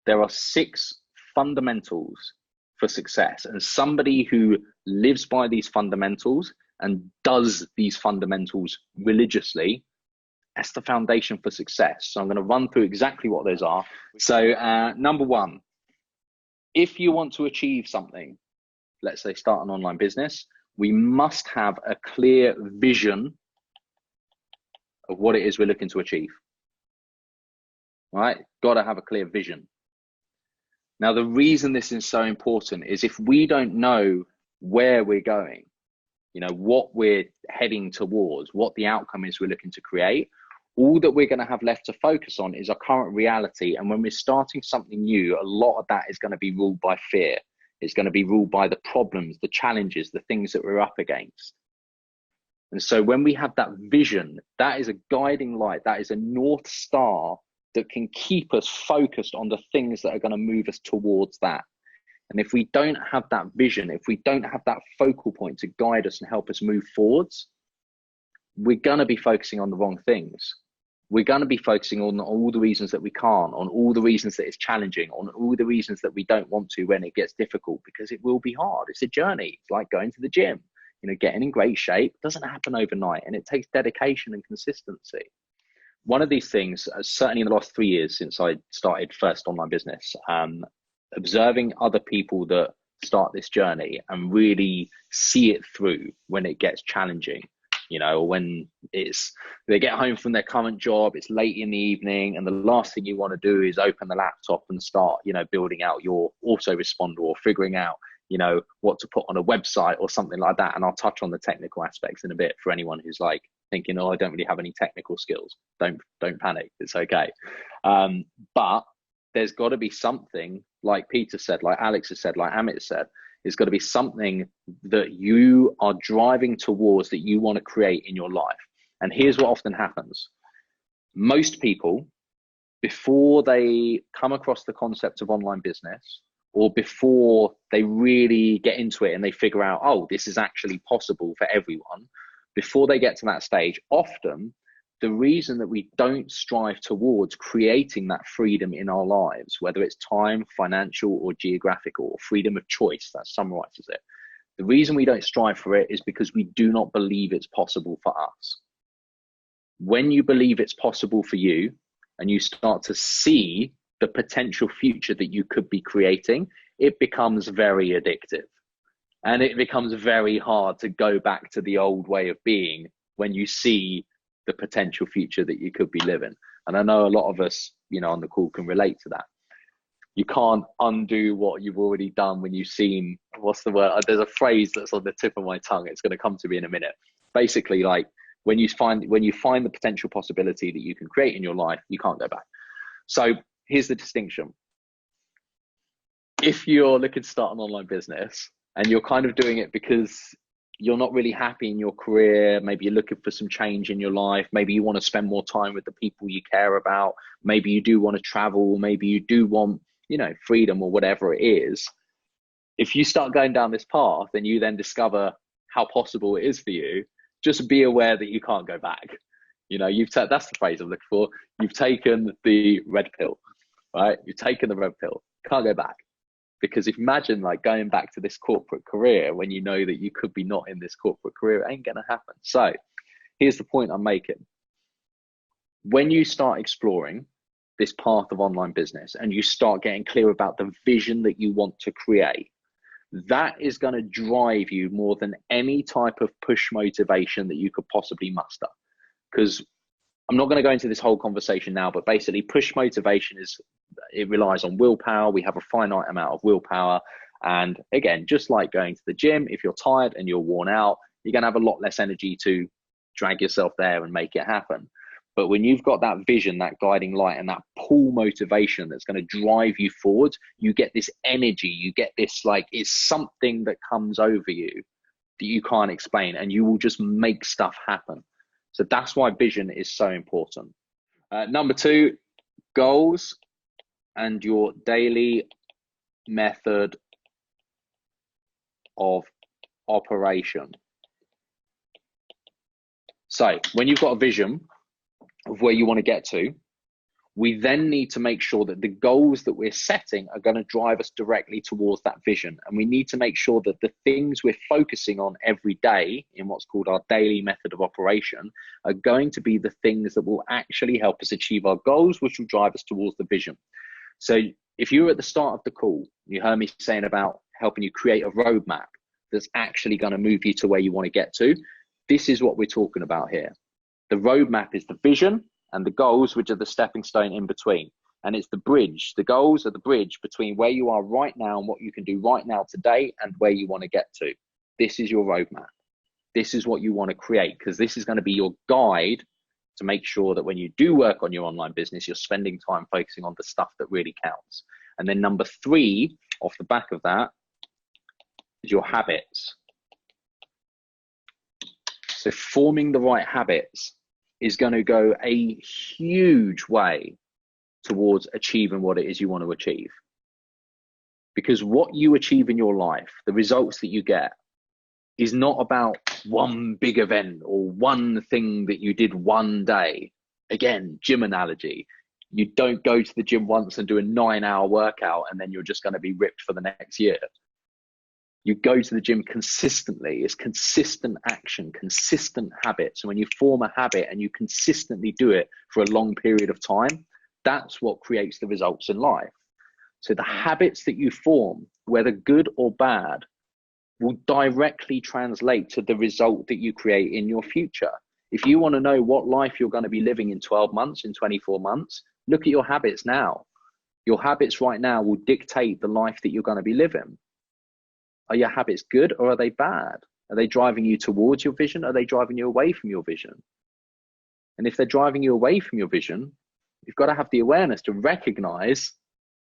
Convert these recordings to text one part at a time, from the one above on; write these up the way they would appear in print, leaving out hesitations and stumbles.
there are 6 fundamentals for success, and somebody who lives by these fundamentals and does these fundamentals religiously, that's the foundation for success. So I'm going to run through exactly what those are. So number 1, if you want to achieve something, let's say start an online business, we must have a clear vision of what it is we're looking to achieve. Right? Got to have a clear vision. Now, the reason this is so important is if we don't know where we're going, you know, what we're heading towards, what the outcome is we're looking to create, all that we're going to have left to focus on is our current reality. And when we're starting something new, a lot of that is going to be ruled by fear. It's going to be ruled by the problems, the challenges, the things that we're up against. And so when we have that vision, that is a guiding light, that is a North Star that can keep us focused on the things that are going to move us towards that. And if we don't have that vision, if we don't have that focal point to guide us and help us move forwards, we're going to be focusing on the wrong things. We're going to be focusing on all the reasons that we can't, on all the reasons that it's challenging, on all the reasons that we don't want to when it gets difficult, because it will be hard. It's a journey. It's like going to the gym. You know, getting in great shape doesn't happen overnight, and it takes dedication and consistency. One of these things, certainly in the last 3 years since I started first online business, observing other people that start this journey and really see it through when it gets challenging, you know, when they get home from their current job, it's late in the evening, and the last thing you want to do is open the laptop and start, you know, building out your autoresponder or figuring out, you know, what to put on a website or something like that. And I'll touch on the technical aspects in a bit for anyone who's like thinking, oh, I don't really have any technical skills. Don't panic. It's okay. But there's got to be something, like Peter said, like Alex has said, like Amit said, there's got to be something that you are driving towards, that you want to create in your life. And here's what often happens. Most people, before they come across the concept of online business, or before they really get into it and they figure out, oh, this is actually possible for everyone, before they get to that stage, often the reason that we don't strive towards creating that freedom in our lives, whether it's time, financial, or geographical, or freedom of choice, that summarizes it. The reason we don't strive for it is because we do not believe it's possible for us. When you believe it's possible for you and you start to see the potential future that you could be creating, it becomes very addictive. And it becomes very hard to go back to the old way of being when you see the potential future that you could be living. And I know a lot of us, you know, on the call can relate to that. You can't undo what you've already done when you've seen, what's the word? There's a phrase that's on the tip of my tongue. It's going to come to me in a minute. Basically, like when you find the potential possibility that you can create in your life, you can't go back. So here's the distinction. If you're looking to start an online business and you're kind of doing it because you're not really happy in your career, maybe you're looking for some change in your life, maybe you want to spend more time with the people you care about, maybe you do want to travel, maybe you do want, you know, freedom or whatever it is. If you start going down this path and you then discover how possible it is for you, just be aware that you can't go back. You know, that's the phrase I'm looking for. You've taken the red pill, right? You've taken the red pill, can't go back. Because imagine like going back to this corporate career when you know that you could be not in this corporate career, it ain't going to happen. So here's the point I'm making. When you start exploring this path of online business and you start getting clear about the vision that you want to create, that is going to drive you more than any type of push motivation that you could possibly muster. Because I'm not going to go into this whole conversation now, but basically push motivation it relies on willpower. We have a finite amount of willpower. And again, just like going to the gym, if you're tired and you're worn out, you're going to have a lot less energy to drag yourself there and make it happen. But when you've got that vision, that guiding light, and that pull motivation that's going to drive you forward, you get this energy, you get this, like, it's something that comes over you that you can't explain, and you will just make stuff happen. So that's why vision is so important. Number 2, goals and your daily method of operation. So when you've got a vision of where you want to get to, we then need to make sure that the goals that we're setting are going to drive us directly towards that vision. And we need to make sure that the things we're focusing on every day in what's called our daily method of operation are going to be the things that will actually help us achieve our goals, which will drive us towards the vision. So if you were at the start of the call, you heard me saying about helping you create a roadmap that's actually going to move you to where you want to get to. This is what we're talking about here. The roadmap is the vision, and the goals, which are the stepping stone in between. And it's the bridge. The goals are the bridge between where you are right now and what you can do right now today and where you want to get to. This is your roadmap. This is what you want to create, because this is going to be your guide to make sure that when you do work on your online business, you're spending time focusing on the stuff that really counts. And then number 3, off the back of that, is your habits. So forming the right habits is going to go a huge way towards achieving what it is you want to achieve. Because what you achieve in your life, the results that you get, is not about one big event or one thing that you did one day. Again, gym analogy. You don't go to the gym once and do a 9-hour workout and then you're just going to be ripped for the next year. You go to the gym consistently. It's consistent action, consistent habits. And when you form a habit and you consistently do it for a long period of time, that's what creates the results in life. So the habits that you form, whether good or bad, will directly translate to the result that you create in your future. If you want to know what life you're going to be living in 12 months, in 24 months, look at your habits now. Your habits right now will dictate the life that you're going to be living. Are your habits good or are they bad? Are they driving you towards your vision? Or are they driving you away from your vision? And if they're driving you away from your vision, you've got to have the awareness to recognize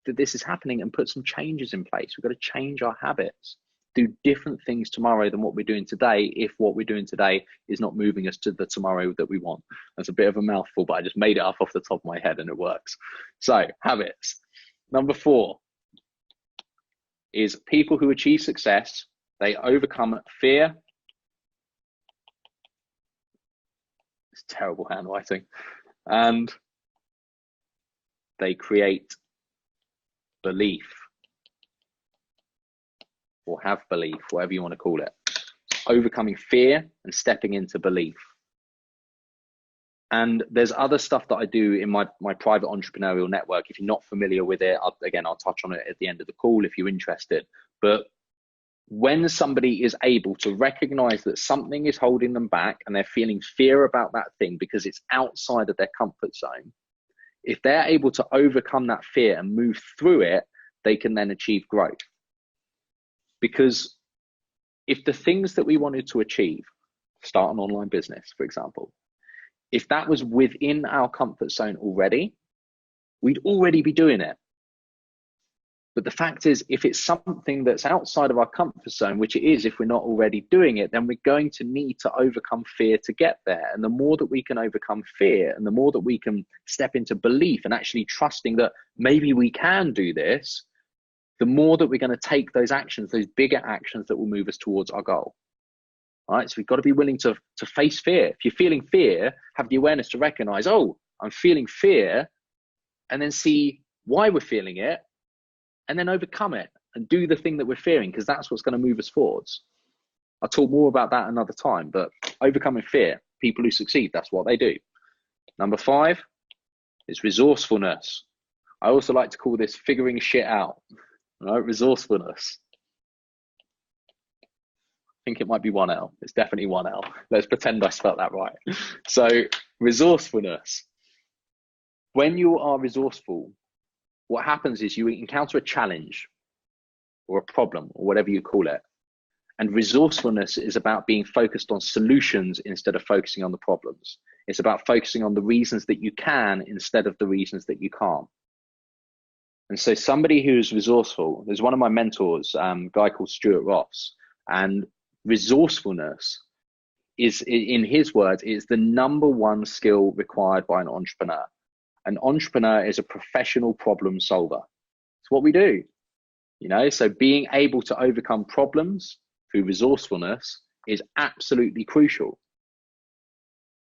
that this is happening and put some changes in place. We've got to change our habits, do different things tomorrow than what we're doing today if what we're doing today is not moving us to the tomorrow that we want. That's a bit of a mouthful, but I just made it up off the top of my head and it works. So habits. Number 4 is people who achieve success, they overcome fear. It's terrible handwriting. And they create belief, or have belief, whatever you want to call it. Overcoming fear and stepping into belief. And there's other stuff that I do in my private entrepreneurial network. If you're not familiar with it, I'll touch on it at the end of the call if you're interested. But when somebody is able to recognize that something is holding them back and they're feeling fear about that thing because it's outside of their comfort zone, if they're able to overcome that fear and move through it, they can then achieve growth. Because if the things that we wanted to achieve, start an online business, for example, if that was within our comfort zone already, we'd already be doing it. But the fact is, if it's something that's outside of our comfort zone, which it is if we're not already doing it, then we're going to need to overcome fear to get there. And the more that we can overcome fear and the more that we can step into belief and actually trusting that maybe we can do this, the more that we're going to take those actions, those bigger actions that will move us towards our goal. All right, so we've got to be willing to face fear. If you're feeling fear, have the awareness to recognize, oh, I'm feeling fear, and then see why we're feeling it, and then overcome it and do the thing that we're fearing, because that's what's going to move us forwards. I'll talk more about that another time, but overcoming fear, people who succeed, that's what they do. Number 5 is resourcefulness. I also like to call this figuring shit out. All right, resourcefulness. I think it might be 1 L. It's definitely 1 L. Let's pretend I spelled that right. So resourcefulness. When you are resourceful, what happens is you encounter a challenge or a problem or whatever you call it. And resourcefulness is about being focused on solutions instead of focusing on the problems. It's about focusing on the reasons that you can instead of the reasons that you can't. And so somebody who's resourceful, there's one of my mentors, a guy called Stuart Ross, and resourcefulness is, in his words, is the #1 skill required by an entrepreneur. An entrepreneur is a professional problem solver. It's what we do, you know. So being able to overcome problems through resourcefulness is absolutely crucial.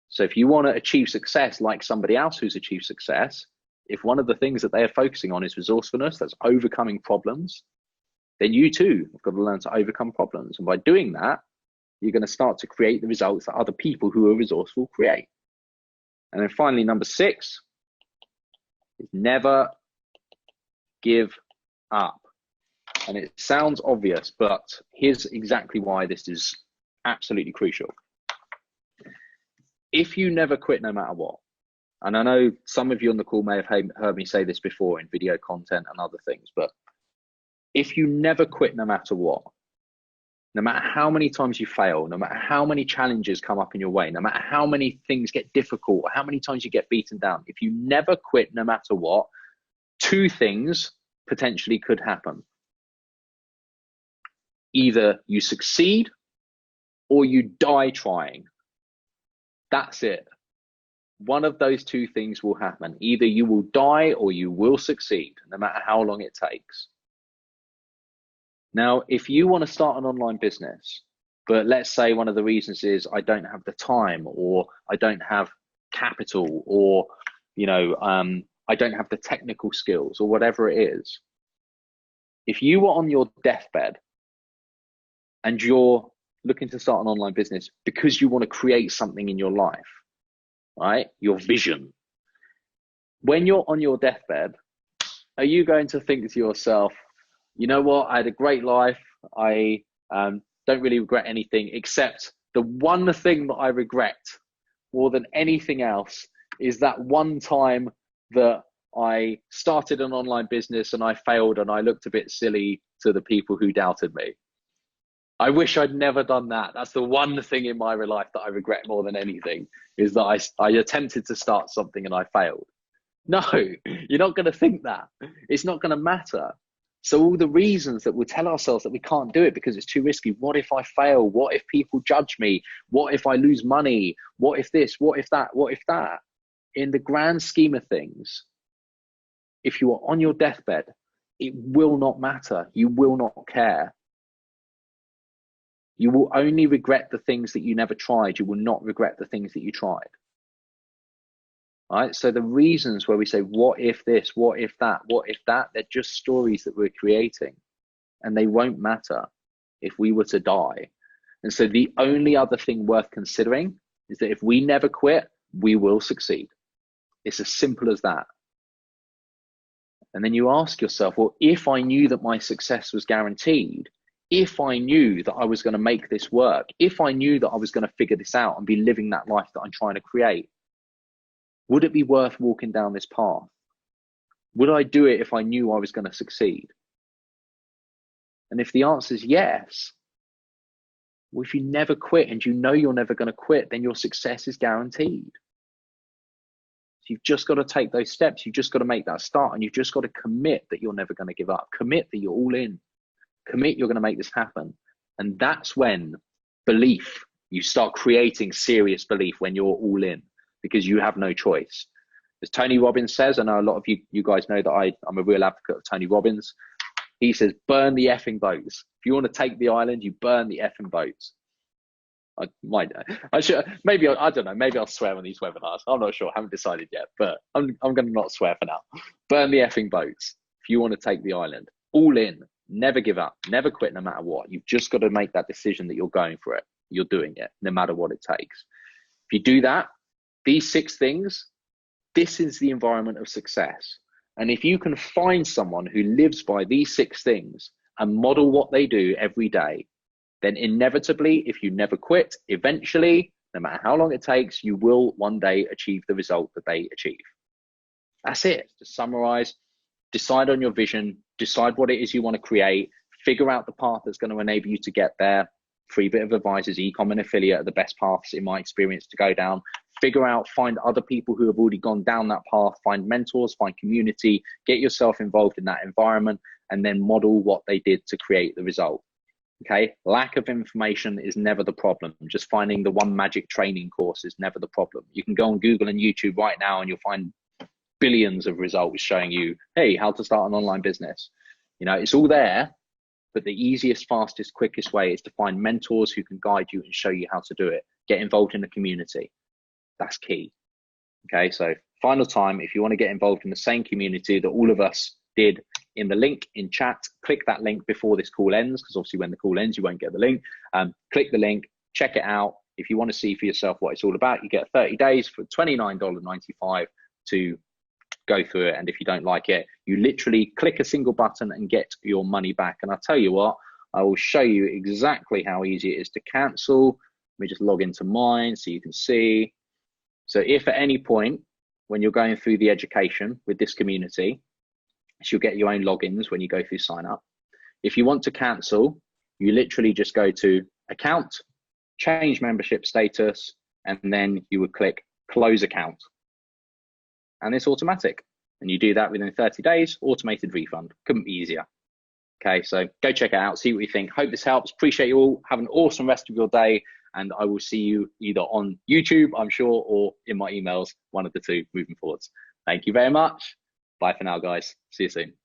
So if you want to achieve success like somebody else who's achieved success, if one of the things that they are focusing on is resourcefulness, that's overcoming problems, then you too have got to learn to overcome problems. And by doing that, you're going to start to create the results that other people who are resourceful create. And then finally, number 6 is never give up. And it sounds obvious, but here's exactly why this is absolutely crucial. If you never quit no matter what, and I know some of you on the call may have heard me say this before in video content and other things, but if you never quit no matter what, no matter how many times you fail, no matter how many challenges come up in your way, no matter how many things get difficult, or how many times you get beaten down, if you never quit no matter what, 2 things potentially could happen. Either you succeed or you die trying. That's it. One of those 2 things will happen. Either you will die or you will succeed, no matter how long it takes. Now, if you want to start an online business, but let's say one of the reasons is I don't have the time, or I don't have capital, or I don't have the technical skills, or whatever it is. If you were on your deathbed and you're looking to start an online business because you want to create something in your life, right? Your vision. When you're on your deathbed, are you going to think to yourself, you know what, I had a great life. I don't really regret anything, except the one thing that I regret more than anything else is that one time that I started an online business and I failed and I looked a bit silly to the people who doubted me. I wish I'd never done that. That's the one thing in my life that I regret more than anything, is that I attempted to start something and I failed. No, you're not going to think that. It's not going to matter. So all the reasons that we tell ourselves that we can't do it because it's too risky. What if I fail? What if people judge me? What if I lose money? What if this? What if that? What if that? In the grand scheme of things, if you are on your deathbed, it will not matter. You will not care. You will only regret the things that you never tried. You will not regret the things that you tried. Right? So the reasons where we say, what if this, what if that, they're just stories that we're creating, and they won't matter if we were to die. And so the only other thing worth considering is that if we never quit, we will succeed. It's as simple as that. And then you ask yourself, well, if I knew that my success was guaranteed, if I knew that I was going to make this work, if I knew that I was going to figure this out and be living that life that I'm trying to create, would it be worth walking down this path? Would I do it if I knew I was going to succeed? And if the answer is yes, well, if you never quit and you know you're never going to quit, then your success is guaranteed. So you've just got to take those steps. You've just got to make that start, and you've just got to commit that you're never going to give up. Commit that you're all in. Commit you're going to make this happen. And that's when belief, you start creating serious belief, when you're all in, because you have no choice. As Tony Robbins says, I know a lot of you guys know that I'm a real advocate of Tony Robbins. He says, burn the effing boats. If you want to take the island, you burn the effing boats. I don't know, maybe I'll swear on these webinars. I'm not sure, I haven't decided yet, but I'm going to not swear for now. Burn the effing boats if you want to take the island. All in, never give up, never quit no matter what. You've just got to make that decision that you're going for it. You're doing it no matter what it takes. If you do that, these 6 things, this is the environment of success. And if you can find someone who lives by these 6 things and model what they do every day, then inevitably, if you never quit, eventually, no matter how long it takes, you will one day achieve the result that they achieve. That's it. To summarize, decide on your vision, decide what it is you want to create, figure out the path that's going to enable you to get there. Free bit of advice is e-com and affiliate are the best paths in my experience to go down. Figure out, find other people who have already gone down that path, find mentors, find community, get yourself involved in that environment, and then model what they did to create the result. Okay, lack of information is never the problem. Just finding the one magic training course is never the problem. You can go on Google and YouTube right now and you'll find billions of results showing you, hey, how to start an online business. You know, it's all there, but the easiest, fastest, quickest way is to find mentors who can guide you and show you how to do it. Get involved in the community. That's key. Okay, so final time, if you want to get involved in the same community that all of us did in the link in chat, click that link before this call ends, because obviously when the call ends, you won't get the link. Click the link, check it out. If you want to see for yourself what it's all about, you get 30 days for $29.95 to go through it. And if you don't like it, you literally click a single button and get your money back. And I'll tell you what, I will show you exactly how easy it is to cancel. Let me just log into mine so you can see. So if at any point when you're going through the education with this community, so you'll get your own logins when you go through sign up. If you want to cancel, you literally just go to account, change membership status, and then you would click close account. And it's automatic. And you do that within 30 days, automated refund. Couldn't be easier. Okay, so go check it out, see what you think. Hope this helps. Appreciate you all. Have an awesome rest of your day. And I will see you either on YouTube, I'm sure, or in my emails, one of the two moving forwards. Thank you very much. Bye for now, guys. See you soon.